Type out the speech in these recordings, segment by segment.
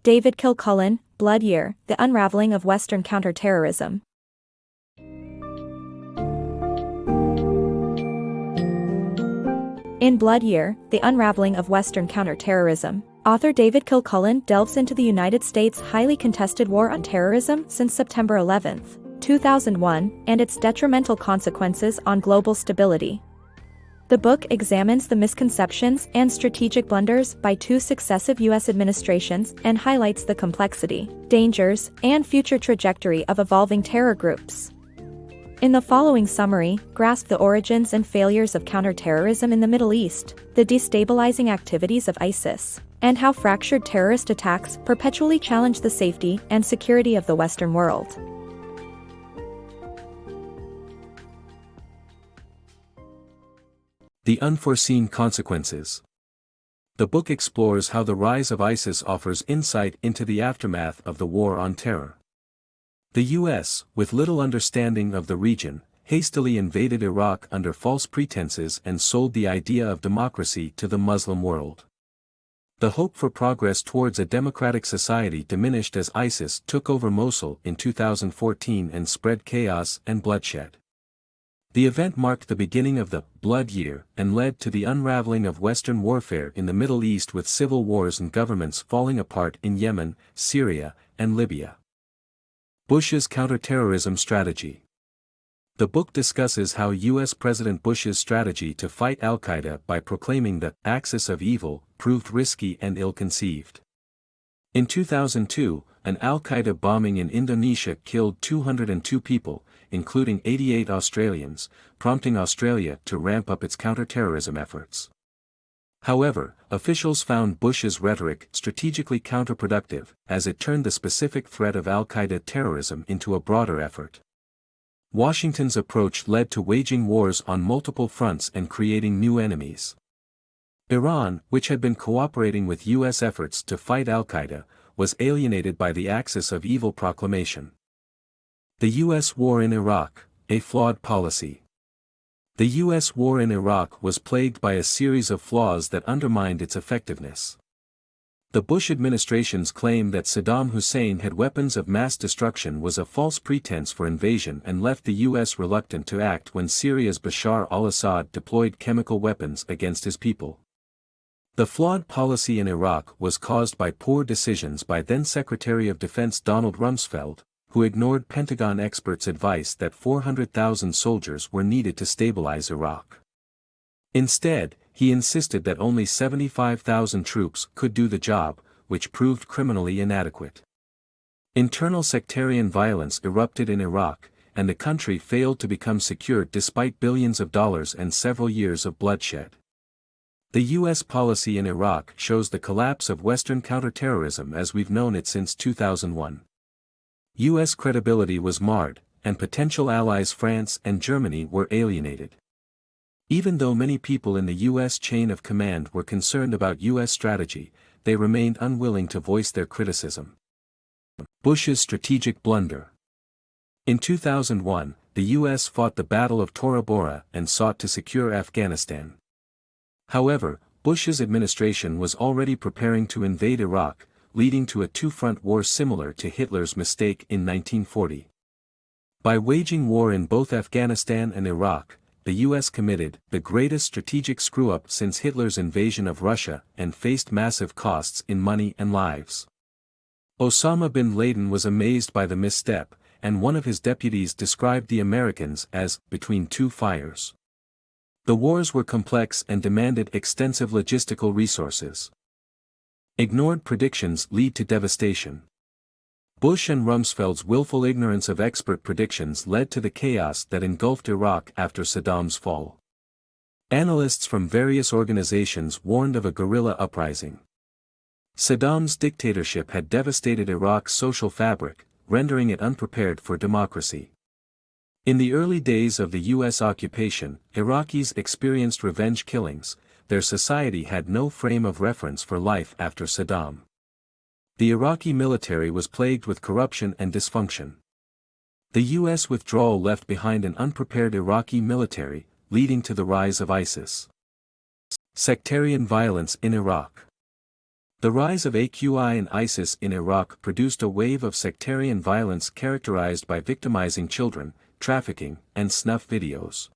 David Kilcullen, Blood Year, The Unraveling of Western Counterterrorism. In Blood Year, The Unraveling of Western Counterterrorism, author David Kilcullen delves into the United States' highly contested war on terrorism since September 11, 2001, and its detrimental consequences on global stability. The book examines the misconceptions and strategic blunders by two successive U.S. administrations and highlights the complexity, dangers, and future trajectory of evolving terror groups. In the following summary, grasp the origins and failures of counterterrorism in the Middle East, the destabilizing activities of ISIS, and how fractured terrorist attacks perpetually challenge the safety and security of the Western world. The Unforeseen Consequences. The book explores how the rise of ISIS offers insight into the aftermath of the war on terror. The U.S., with little understanding of the region, hastily invaded Iraq under false pretenses and sold the idea of democracy to the Muslim world. The hope for progress towards a democratic society diminished as ISIS took over Mosul in 2014 and spread chaos and bloodshed. The event marked the beginning of the Blood Year and led to the unraveling of Western warfare in the Middle East, with civil wars and governments falling apart in Yemen, Syria, and Libya. Bush's counterterrorism strategy. The book discusses how U.S. President Bush's strategy to fight al-Qaeda by proclaiming the axis of evil proved risky and ill-conceived. In 2002, an al-Qaeda bombing in Indonesia killed 202 people, including 88 Australians, prompting Australia to ramp up its counterterrorism efforts. However, officials found Bush's rhetoric strategically counterproductive, as it turned the specific threat of al-Qaeda terrorism into a broader effort. Washington's approach led to waging wars on multiple fronts and creating new enemies. Iran, which had been cooperating with U.S. efforts to fight al-Qaeda, was alienated by the axis of evil proclamation. The U.S. war in Iraq, a flawed policy. The U.S. war in Iraq was plagued by a series of flaws that undermined its effectiveness. The Bush administration's claim that Saddam Hussein had weapons of mass destruction was a false pretense for invasion and left the U.S. reluctant to act when Syria's Bashar al-Assad deployed chemical weapons against his people. The flawed policy in Iraq was caused by poor decisions by then-Secretary of Defense Donald Rumsfeld, who ignored Pentagon experts' advice that 400,000 soldiers were needed to stabilize Iraq. Instead, he insisted that only 75,000 troops could do the job, which proved criminally inadequate. Internal sectarian violence erupted in Iraq, and the country failed to become secure despite billions of dollars and several years of bloodshed. The U.S. policy in Iraq shows the collapse of Western counterterrorism as we've known it since 2001. U.S. credibility was marred, and potential allies France and Germany were alienated. Even though many people in the U.S. chain of command were concerned about U.S. strategy, they remained unwilling to voice their criticism. Bush's strategic blunder. In 2001, the U.S. fought the Battle of Tora Bora and sought to secure Afghanistan. However, Bush's administration was already preparing to invade Iraq, leading to a two-front war similar to Hitler's mistake in 1940. By waging war in both Afghanistan and Iraq, the U.S. committed the greatest strategic screw-up since Hitler's invasion of Russia and faced massive costs in money and lives. Osama bin Laden was amazed by the misstep, and one of his deputies described the Americans as between two fires. The wars were complex and demanded extensive logistical resources. Ignored predictions lead to devastation. Bush and Rumsfeld's willful ignorance of expert predictions led to the chaos that engulfed Iraq after Saddam's fall. Analysts from various organizations warned of a guerrilla uprising. Saddam's dictatorship had devastated Iraq's social fabric, rendering it unprepared for democracy. In the early days of the U.S. occupation, Iraqis experienced revenge killings. Their society had no frame of reference for life after Saddam. The Iraqi military was plagued with corruption and dysfunction. The U.S. withdrawal left behind an unprepared Iraqi military, leading to the rise of ISIS. Sectarian violence in Iraq. The rise of AQI and ISIS in Iraq produced a wave of sectarian violence characterized by victimizing children, trafficking, and snuff videos.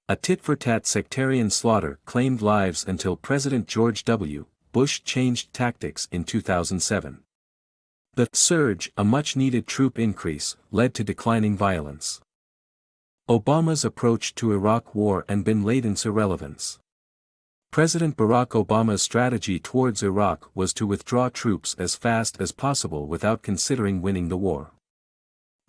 A tit-for-tat sectarian slaughter claimed lives until President George W. Bush changed tactics in 2007. The surge, a much-needed troop increase, led to declining violence. Obama's approach to Iraq War and bin Laden's irrelevance. President Barack Obama's strategy towards Iraq was to withdraw troops as fast as possible without considering winning the war.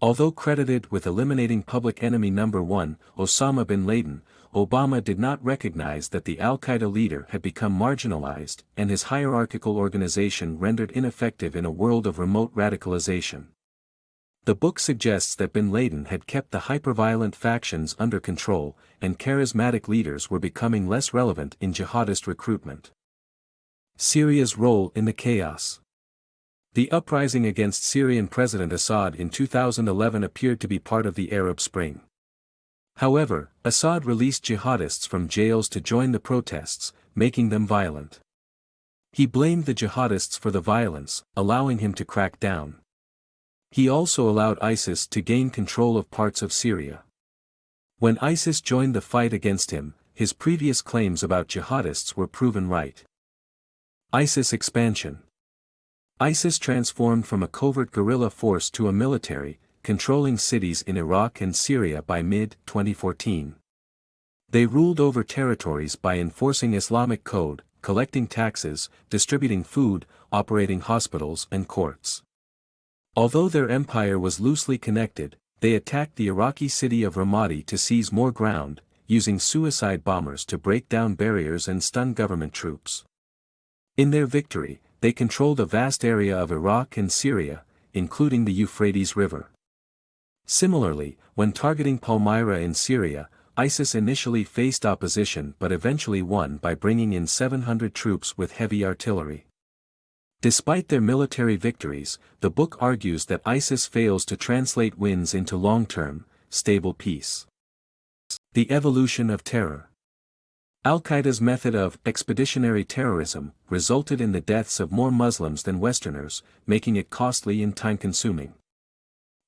Although credited with eliminating public enemy number one, Osama bin Laden, Obama did not recognize that the al-Qaeda leader had become marginalized and his hierarchical organization rendered ineffective in a world of remote radicalization. The book suggests that bin Laden had kept the hyperviolent factions under control, and charismatic leaders were becoming less relevant in jihadist recruitment. Syria's role in the chaos. The uprising against Syrian President Assad in 2011 appeared to be part of the Arab Spring. However, Assad released jihadists from jails to join the protests, making them violent. He blamed the jihadists for the violence, allowing him to crack down. He also allowed ISIS to gain control of parts of Syria. When ISIS joined the fight against him, his previous claims about jihadists were proven right. ISIS expansion. ISIS transformed from a covert guerrilla force to a military, controlling cities in Iraq and Syria by mid-2014. They ruled over territories by enforcing Islamic code, collecting taxes, distributing food, operating hospitals and courts. Although their empire was loosely connected, they attacked the Iraqi city of Ramadi to seize more ground, using suicide bombers to break down barriers and stun government troops. In their victory, they controlled a vast area of Iraq and Syria, including the Euphrates River. Similarly, when targeting Palmyra in Syria, ISIS initially faced opposition but eventually won by bringing in 700 troops with heavy artillery. Despite their military victories, the book argues that ISIS fails to translate wins into long-term, stable peace. The evolution of terror. Al-Qaeda's method of expeditionary terrorism resulted in the deaths of more Muslims than Westerners, making it costly and time-consuming.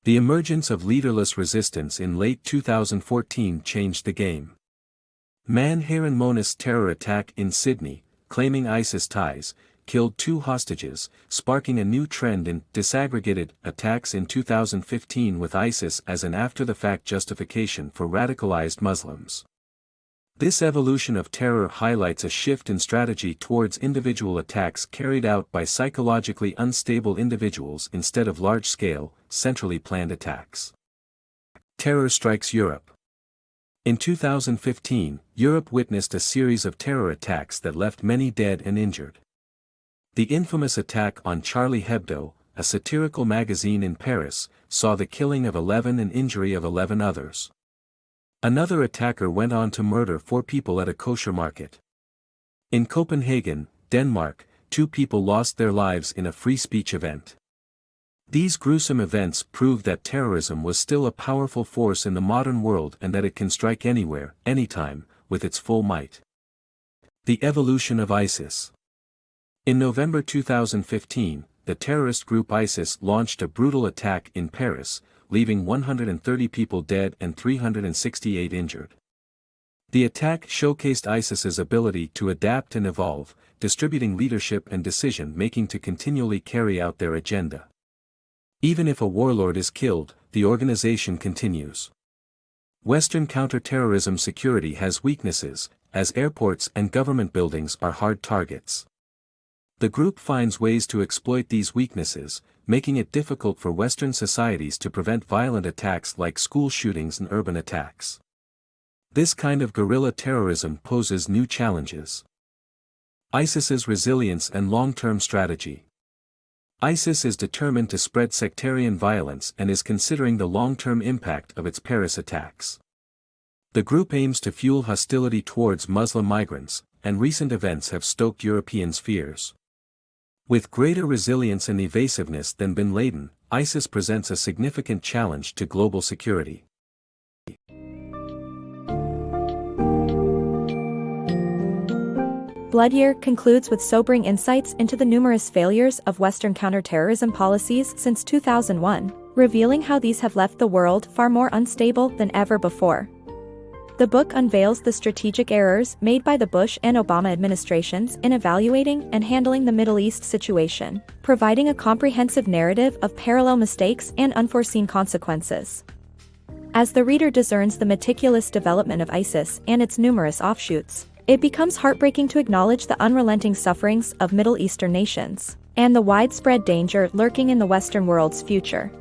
The emergence of leaderless resistance in late 2014 changed the game. Manharan Monis terror attack in Sydney, claiming ISIS ties, killed 2 hostages, sparking a new trend in disaggregated attacks in 2015 with ISIS as an after-the-fact justification for radicalized Muslims. This evolution of terror highlights a shift in strategy towards individual attacks carried out by psychologically unstable individuals instead of large-scale, centrally planned attacks. Terror strikes Europe. In 2015, Europe witnessed a series of terror attacks that left many dead and injured. The infamous attack on Charlie Hebdo, a satirical magazine in Paris, saw the killing of 11 and injury of 11 others. Another attacker went on to murder 4 people at a kosher market. In Copenhagen, Denmark, 2 people lost their lives in a free speech event. These gruesome events proved that terrorism was still a powerful force in the modern world and that it can strike anywhere, anytime, with its full might. The evolution of ISIS. In November 2015, the terrorist group ISIS launched a brutal attack in Paris, leaving 130 people dead and 368 injured. The attack showcased ISIS's ability to adapt and evolve, distributing leadership and decision-making to continually carry out their agenda. Even if a warlord is killed, the organization continues. Western counterterrorism security has weaknesses, as airports and government buildings are hard targets. The group finds ways to exploit these weaknesses, making it difficult for Western societies to prevent violent attacks like school shootings and urban attacks. This kind of guerrilla terrorism poses new challenges. ISIS's resilience and long-term strategy. ISIS is determined to spread sectarian violence and is considering the long-term impact of its Paris attacks. The group aims to fuel hostility towards Muslim migrants, and recent events have stoked Europeans' fears. With greater resilience and evasiveness than bin Laden, ISIS presents a significant challenge to global security. Blood Year concludes with sobering insights into the numerous failures of Western counterterrorism policies since 2001, revealing how these have left the world far more unstable than ever before. The book unveils the strategic errors made by the Bush and Obama administrations in evaluating and handling the Middle East situation, providing a comprehensive narrative of parallel mistakes and unforeseen consequences. As the reader discerns the meticulous development of ISIS and its numerous offshoots, it becomes heartbreaking to acknowledge the unrelenting sufferings of Middle Eastern nations, and the widespread danger lurking in the Western world's future.